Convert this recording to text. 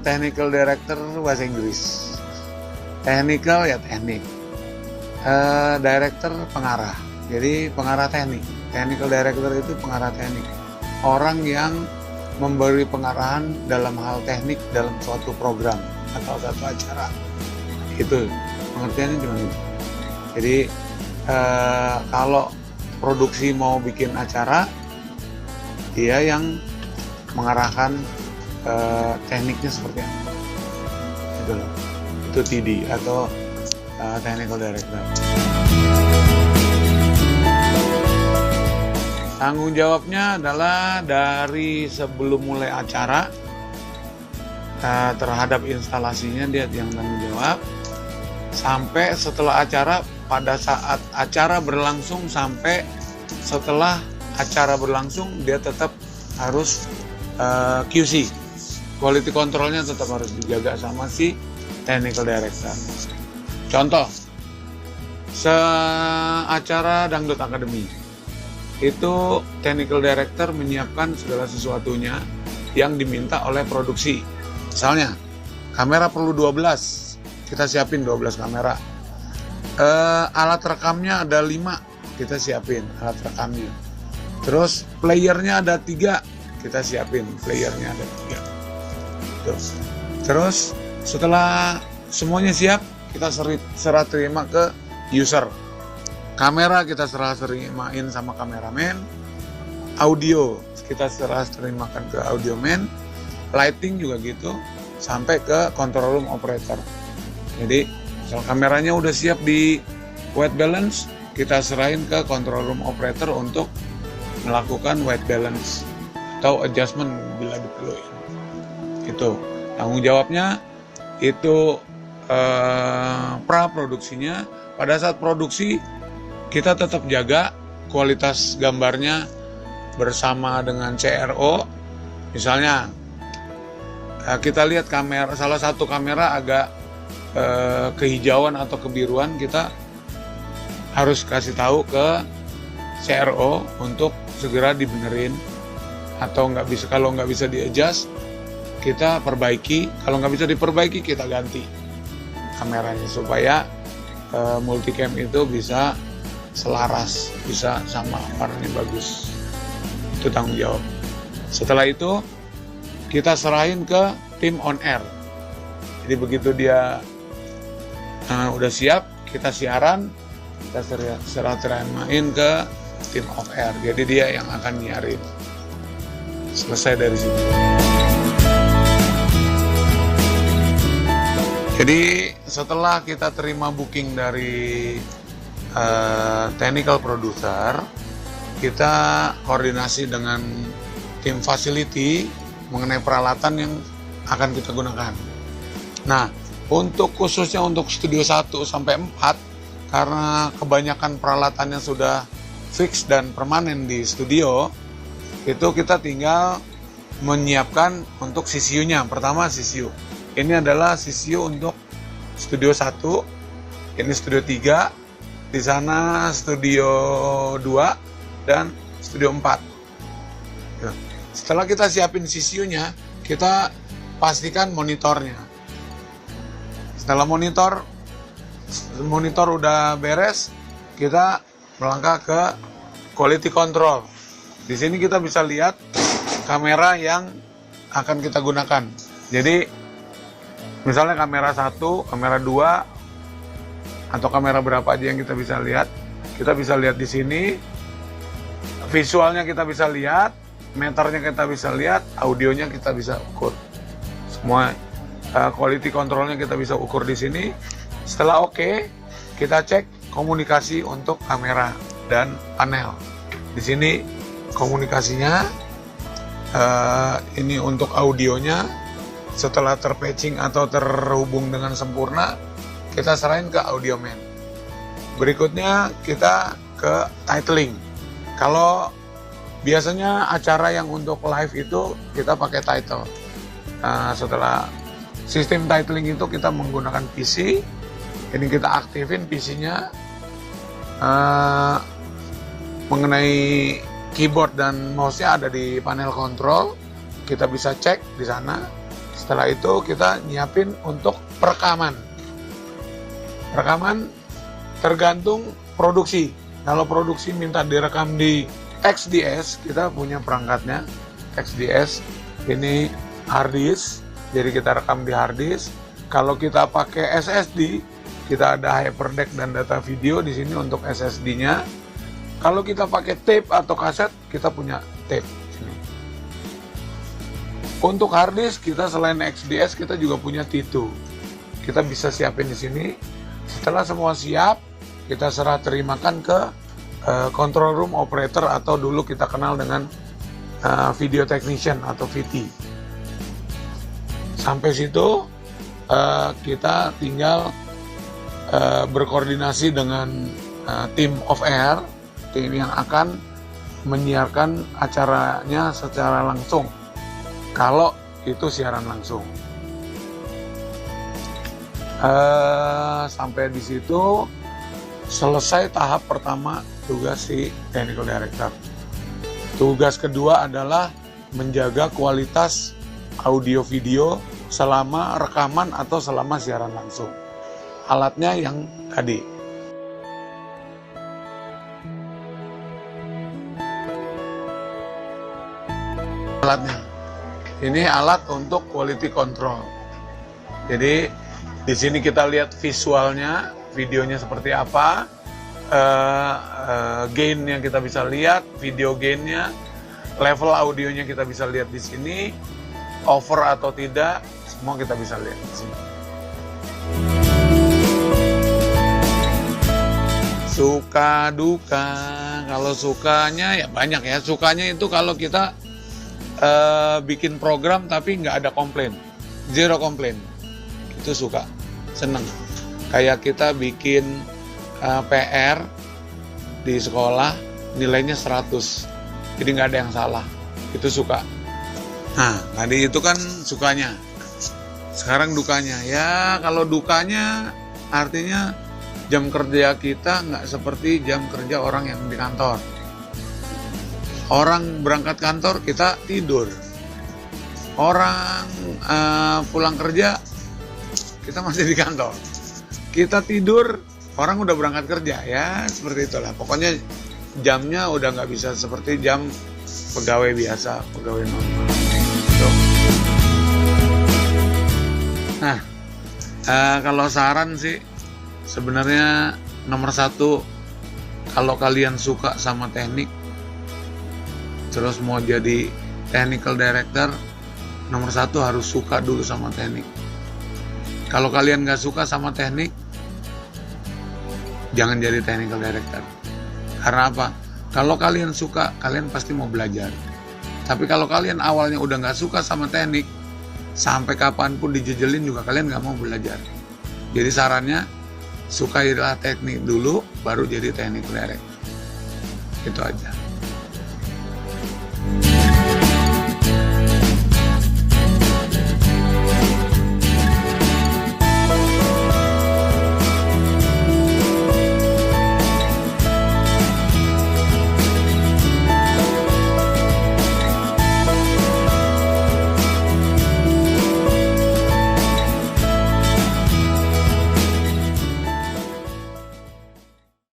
Technical Director bahasa Inggris. Technical ya teknik. Director pengarah. Jadi pengarah teknik. Technical Director itu pengarah teknik. Orang yang memberi pengarahan dalam hal teknik dalam suatu program atau satu acara. Itu pengertiannya cuma itu. Jadi kalau produksi mau bikin acara, dia yang mengarahkan tekniknya seperti apa. Itu loh. Itu TD atau Technical Director. Tanggung jawabnya adalah dari sebelum mulai acara terhadap instalasinya dia yang tanggung jawab, sampai setelah acara, pada saat acara berlangsung sampai setelah acara berlangsung dia tetap harus QC, quality controlnya tetap harus dijaga sama si Technical Director. Contoh, acara Dangdut Academy itu Technical Director menyiapkan segala sesuatunya yang diminta oleh produksi. Misalnya kamera perlu 12, kita siapin 12 kamera. Alat rekamnya ada 5, kita siapin alat rekamnya. Terus playernya ada 3, kita siapin playernya ada 3. Terus setelah semuanya siap, kita serah terima ke user. Kamera kita serah terimain sama kameramen. Audio kita serah terimakan ke audioman. Lighting juga gitu, sampai ke control room operator. Jadi kalau kameranya udah siap di white balance, kita serahin ke control room operator untuk melakukan white balance atau adjustment bila diperlukan. Itu tanggung jawabnya. Itu pra produksinya. Pada saat produksi kita tetap jaga kualitas gambarnya bersama dengan CRO. Misalnya kita lihat kamera, salah satu kamera agak kehijauan atau kebiruan, kita harus kasih tahu ke CRO untuk segera dibenerin, atau kalau nggak bisa di-adjust kita perbaiki. Kalau nggak bisa diperbaiki kita ganti kameranya supaya multicam itu bisa selaras, bisa sama warnanya bagus. Itu tanggung jawab. Setelah itu kita serahin ke tim on air. Jadi begitu dia udah siap, kita siaran, kita serah terimain ke tim off air. Jadi dia yang akan nyiarin. Selesai dari sini. Jadi setelah kita terima booking dari technical producer, kita koordinasi dengan tim facility mengenai peralatan yang akan kita gunakan. Nah, khususnya untuk studio 1 sampai 4, karena kebanyakan peralatannya sudah fix dan permanen di studio, itu kita tinggal menyiapkan untuk CCU-nya. Pertama CCU. Ini adalah CCU untuk studio 1, ini studio 3, di sana studio 2 dan studio 4. Setelah kita siapin CCU-nya, kita pastikan monitornya. Setelah monitor udah beres, kita melangkah ke quality control. Di sini kita bisa lihat kamera yang akan kita gunakan. Jadi misalnya kamera 1, kamera 2, atau kamera berapa aja yang kita bisa lihat. Kita bisa lihat di sini, visualnya kita bisa lihat, meternya kita bisa lihat, audionya kita bisa ukur. Semua quality controlnya kita bisa ukur di sini. Setelah oke, kita cek komunikasi untuk kamera dan panel. Di sini komunikasinya, ini untuk audionya. Setelah terpatching atau terhubung dengan sempurna, kita serahin ke audioman. Berikutnya kita ke titling. Kalau biasanya acara yang untuk live itu kita pakai title. Setelah sistem titling itu kita menggunakan PC. Ini kita aktifin PC-nya. Mengenai keyboard dan mouse-nya ada di panel control. kita bisa cek di sana. Setelah itu kita nyiapin untuk perekaman. Rekaman tergantung produksi. Kalau produksi minta direkam di XDS, kita punya perangkatnya XDS. Ini hard disk, jadi kita rekam di hard disk. Kalau kita pakai SSD, kita ada hyperdeck dan data video di sini untuk SSD-nya. Kalau kita pakai tape atau kaset, kita punya tape. Untuk hard disk kita selain XDS kita juga punya T2. Kita bisa siapin di sini. Setelah semua siap, kita serah terimakan ke control room operator atau dulu kita kenal dengan video technician atau VT. Sampai situ kita tinggal berkoordinasi dengan tim off air, tim yang akan menyiarkan acaranya secara langsung. Kalau itu siaran langsung. Sampai di situ selesai tahap pertama tugas si technical director. Tugas kedua adalah menjaga kualitas audio video selama rekaman atau selama siaran langsung. Alatnya yang tadi. Alatnya. Ini alat untuk quality control. Jadi di sini kita lihat visualnya, videonya seperti apa, gainnya kita bisa lihat, video gainnya, level audionya kita bisa lihat di sini, over atau tidak, semua kita bisa lihat di sini. Suka duka, kalau sukanya ya banyak ya. Sukanya itu kalau kita bikin program tapi nggak ada komplain, zero komplain, itu suka, seneng. Kayak kita bikin PR di sekolah nilainya 100, jadi nggak ada yang salah, itu suka. Nah tadi itu kan sukanya. Sekarang dukanya, ya kalau dukanya artinya jam kerja kita nggak seperti jam kerja orang yang di kantor. Orang berangkat kantor, kita tidur. Orang pulang kerja, kita masih di kantor. Kita tidur, orang udah berangkat kerja. Ya seperti itulah. Pokoknya jamnya udah nggak bisa seperti jam pegawai biasa, pegawai normal. Tuh. Nah, kalau saran sih, sebenarnya nomor 1, kalau kalian suka sama teknik, terus mau jadi technical director, nomor 1 harus suka dulu sama teknik. Kalau kalian nggak suka sama teknik, jangan jadi technical director. Karena apa? Kalau kalian suka, kalian pasti mau belajar. Tapi kalau kalian awalnya udah nggak suka sama teknik, sampai kapanpun dijejelin juga kalian nggak mau belajar. Jadi sarannya, sukailah teknik dulu, baru jadi technical director. Itu aja.